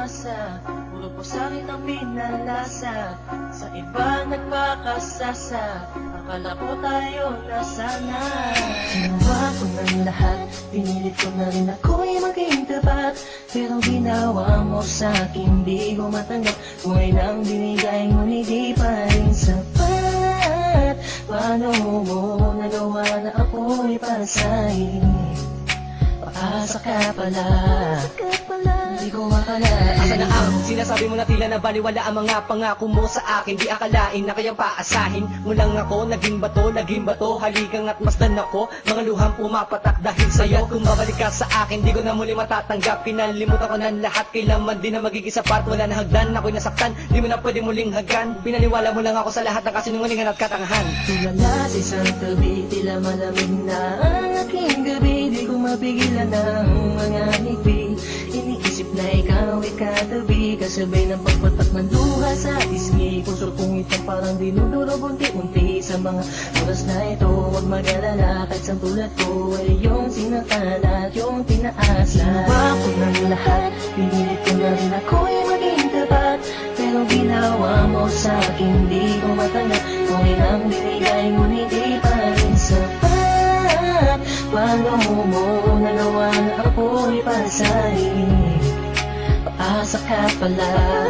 umasa, puro po sakit ang pinalasa. Sa iba nagpakasasa, akala ko tayo na sana. Ginawa ko ng lahat, pinilit ko na rin ako'y maging tapat. Pero ginawa mo sa'kin, di ko matanggap. Buhay nang binigay, ngunit di pa rin sapat. Paano mo nagawa na ako'y pasahin? Paasa ka pala, di ko akalain. Asa na ang sinasabi mo na tila na baliwala ang mga pangako mo sa akin? Di akalain na kayang paasahin mo lang ako. Naging bato, haligang at masdan ako. Mga luhang pumapatak dahil sa'yo. Kung babalik ka sa akin, di ko na muli matatanggap. Pinalimutan ko ng lahat, kailanman din na magiging sapat. Wala na hagdan, ako'y nasaktan, di mo na pwede muling hagan. Pinaniwala mo lang ako sa lahat ng kasinungalingan at katangahan. Tulala sa isang tabi, tila malamig na ang aking gabi. Di ko mapigilan ang mga ngiti. Iniisip na ikaw ay katabi, kasabay ng pagpatak ng luha sa pisngi. Puso kong itong parang dinudurog unti-unti. Sa mga oras na ito, huwag mag-alala, kahit sa tulad ko ay yung sinaktan at yung tinaasa. Ginawa ko ng lahat, pinilit ko na rin ako'y maging tapat. Pero ginawa mo sa'kin, di ko matanggap. Kung inang binigay, ngunit di pa rin sapat. Paano mo nagawa na ako'y pasahin? Paasa ka pala,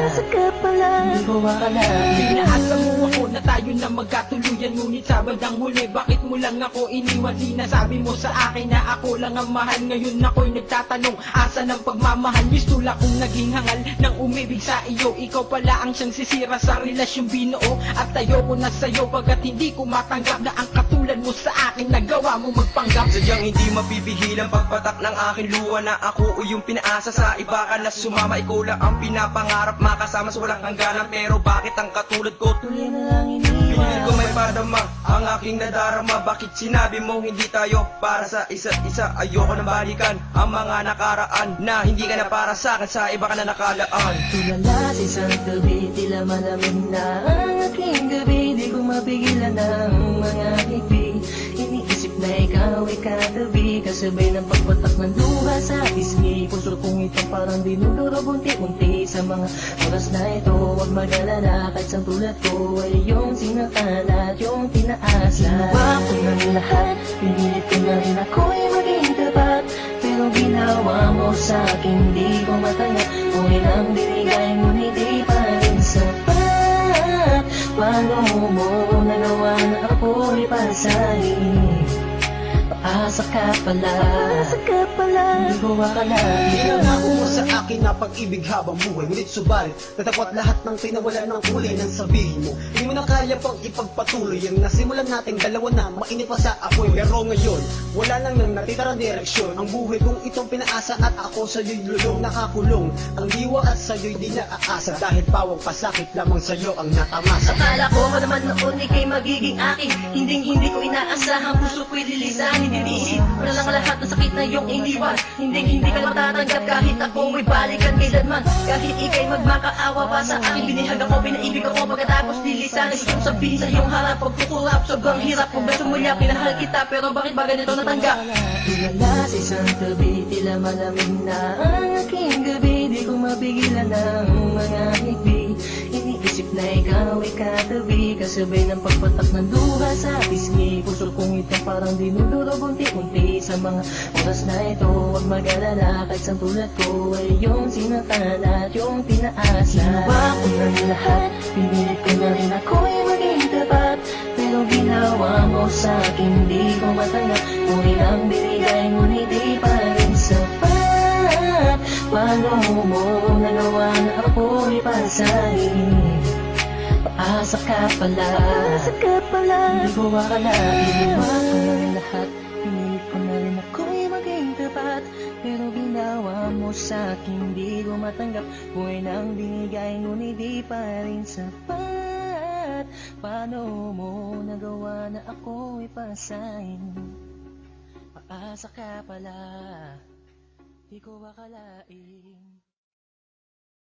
di ko akalain. Inaasa mo ako na tayo na magkatuluyan, ngunit sa bandang huli, bakit mo lang ako iniwan? Sinasabi mo sa akin na ako lang ang mahal. Ngayon ako'y nagtatanong, asa ng pagmamahal? Mistula kong naging hangal nang umibig sa iyo. Ikaw pala ang siyang sisira sa relasyong binuo. At tayo ko na sa'yo, pagkat hindi ko matanggap na ang katulad mo sa akin nagawa mo magpanggap. Sadyang hindi mapipigil ang pagpatak ng aking luha na ako o yung pinaasa sa iba ka na sumama. Ikaw lang ang pinapangarap, makasama sa walang hangganan. Pero bakit ang katulad ko Tuloy na lang pinilit iniwan. ko may padama ang aking nadarama? Bakit sinabi mo hindi tayo para sa isa't isa? Ayoko na balikan ang mga nakaraan na hindi ka na para sa akin, sa iba ka na nakalaan. Tulala sa isang tabi, tila malamig na ang aking gabi. Di ko mapigilan ang mga ngiti. Iniisip na ikaw ay katabi, kasabay ng pagpatak ng luha sa pisngi. Puso kong itong parang dinudurog unti-unti. Sa mga oras na ito, huwag mag-alala, kahit sa tulad ko ay yung sinaktan at yung tinaasa. Ginawa ko ng lahat, pinilit ko na rin ako'y maging tapat. Pero ginawa mo sa'kin, di ko matanggap. Kung inang binigay, ngunit di pa rin sapat. Paano mo nagawa na ako'y pasahin? Paasa ka pala, di ko akalain. Pinangako mo sa akin na pag-ibig habang buhay, ngunit subalit natapat lahat ng pinawala ng kulay ng sabihin mo. Hindi mo na kaya pang ipagpatuloy ang nasimulan nating dalawa na mainit pa sa apoy. Pero ngayon, wala lang nang natitirang direksyon. Ang buhay kong itong pinaasa at ako sa'yo'y lulong nakakulong. Ang diwa at sa'yo'y di naaasa, dahil pawang pasakit lamang sa'yo ang natamasa. Akala ko naman noon ika'y magiging akin. Hindi ko inaasahan, puso ko'y lilisanin. Diniisip ko na lang lahat ng sakit na iyong iniwan. Hindi ka na matatanggap kahit ako may balikan kailanman. Kahit ika'y magmakaawa pa sa akin, binihag ako, pinaibig ako, pagkatapos lilisanin. Gustong sabihin sa iyong harap, pagkukurap, sobrang hirap. Kung beso mula, pinahal kita, pero bakit ba ganito natanggap? Tulala sa isang tabi, tila malamig na ang aking gabi. Di ko mapigilan ang mga ngiti. Iniisip na ikaw ay katabi, kasabay ng pagpatak ng luha sa pisngi. Puso kong itong parang dinudurog unti-unti. Sa mga oras na ito, huwag mag-alala, kahit sa tulad ko ay yung sinaktan at yung tinaasa. Ginawa ko ng lahat, pinilit ko na rin ako'y maging tapat. Pero ginawa mo sa'kin, di ko matanggap. Kung inang binigay, ngunit di pa rin sapat. Paano mo nagawa na ako'y pasahin? Paasa ka pala, di ko akalain. Ginawa ko ng lahat, pinilit ko na rin ako'y maging tapat. Pero ginawa mo sa'kin, di ko matanggap. Kung inang binigay, ngunit di pa rin sapat. Paano mo nagawa na ako'y pasahin? Paasa ka pala, di ko akalain.